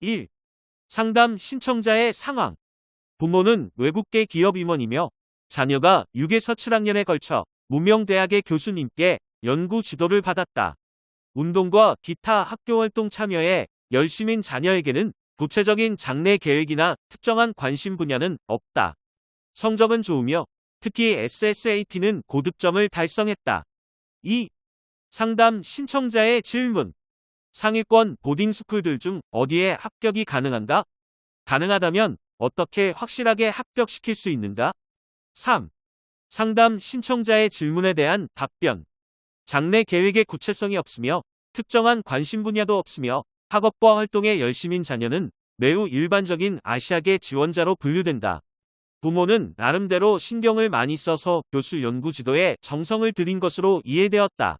1. 상담 신청자의 상황. 부모는 외국계 기업 임원이며 자녀가 6에서 7학년에 걸쳐 무명대학의 교수님께 연구 지도를 받았다. 운동과 기타 학교활동 참여에 열심인 자녀에게는 구체적인 장래 계획이나 특정한 관심 분야는 없다. 성적은 좋으며 특히 SSAT는 고득점을 달성했다. 2. 상담 신청자의 질문. 상위권 보딩스쿨들 중 어디에 합격이 가능한가? 가능하다면 어떻게 확실하게 합격시킬 수 있는가? 3. 상담 신청자의 질문에 대한 답변. 장래 계획의 구체성이 없으며 특정한 관심 분야도 없으며 학업과 활동에 열심인 자녀는 매우 일반적인 아시아계 지원자로 분류된다. 부모는 나름대로 신경을 많이 써서 교수 연구 지도에 정성을 들인 것으로 이해되었다.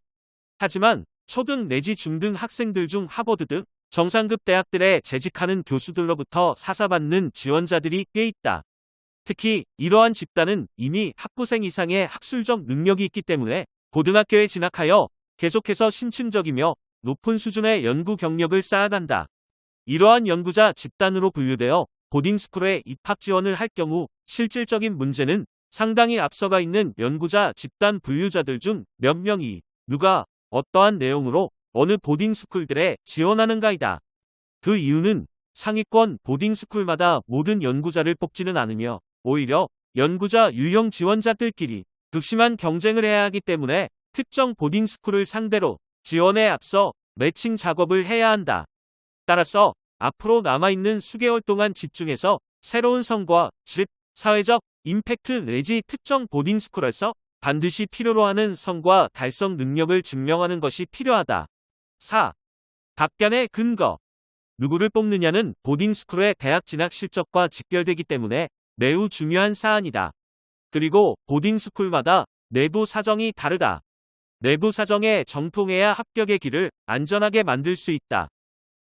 하지만 초등 내지 중등 학생들 중 하버드 등 정상급 대학들에 재직하는 교수들로부터 사사받는 지원자들이 꽤 있다. 특히 이러한 집단은 이미 학부생 이상의 학술적 능력이 있기 때문에 고등학교에 진학하여 계속해서 심층적이며 높은 수준의 연구 경력을 쌓아간다. 이러한 연구자 집단으로 분류되어 보딩스쿨에 입학 지원을 할 경우 실질적인 문제는 상당히 앞서가 있는 연구자 집단 분류자들 중 몇 명이 누가 어떠한 내용으로 어느 보딩스쿨들에 지원하는가이다. 그 이유는 상위권 보딩스쿨마다 모든 연구자를 뽑지는 않으며 오히려 연구자 유형 지원자들끼리 극심한 경쟁을 해야 하기 때문에 특정 보딩스쿨을 상대로 지원에 앞서 매칭 작업을 해야 한다. 따라서 앞으로 남아있는 수개월 동안 집중해서 새로운 성과, 즉 사회적 임팩트 내지 특정 보딩스쿨에서 반드시 필요로 하는 성과 달성 능력을 증명하는 것이 필요하다. 4. 답변의 근거. 누구를 뽑느냐는 보딩스쿨의 대학 진학 실적과 직결되기 때문에 매우 중요한 사안이다. 그리고 보딩스쿨마다 내부 사정이 다르다. 내부 사정에 정통해야 합격의 길을 안전하게 만들 수 있다.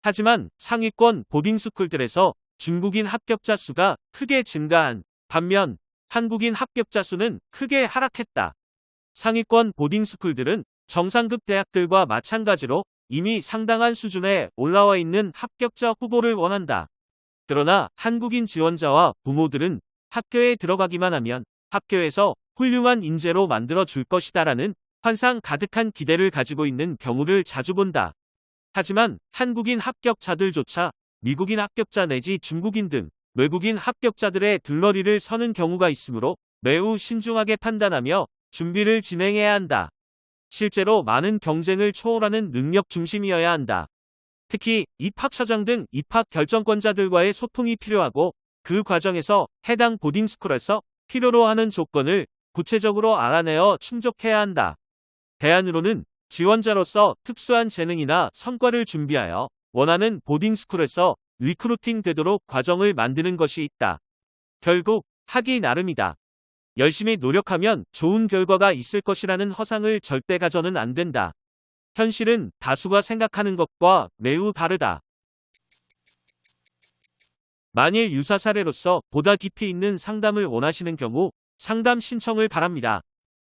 하지만 상위권 보딩스쿨들에서 중국인 합격자 수가 크게 증가한 반면 한국인 합격자 수는 크게 하락했다. 상위권 보딩스쿨들은 정상급 대학들과 마찬가지로 이미 상당한 수준에 올라와 있는 합격자 후보를 원한다. 그러나 한국인 지원자와 부모들은 학교에 들어가기만 하면 학교에서 훌륭한 인재로 만들어 줄 것이다라는 환상 가득한 기대를 가지고 있는 경우를 자주 본다. 하지만 한국인 합격자들조차 미국인 합격자 내지 중국인 등 외국인 합격자들의 들러리를 서는 경우가 있으므로 매우 신중하게 판단하며 준비를 진행해야 한다. 실제로 많은 경쟁을 초월하는 능력 중심이어야 한다. 특히 입학처장 등 입학 결정권자들과의 소통이 필요하고 그 과정에서 해당 보딩스쿨에서 필요로 하는 조건을 구체적으로 알아내어 충족해야 한다. 대안으로는 지원자로서 특수한 재능이나 성과를 준비하여 원하는 보딩스쿨에서 리크루팅 되도록 과정을 만드는 것이 있다. 결국 하기 나름이다. 열심히 노력하면 좋은 결과가 있을 것이라는 허상을 절대 가져는 안 된다. 현실은 다수가 생각하는 것과 매우 다르다. 만일 유사 사례로서 보다 깊이 있는 상담을 원하시는 경우 상담 신청을 바랍니다.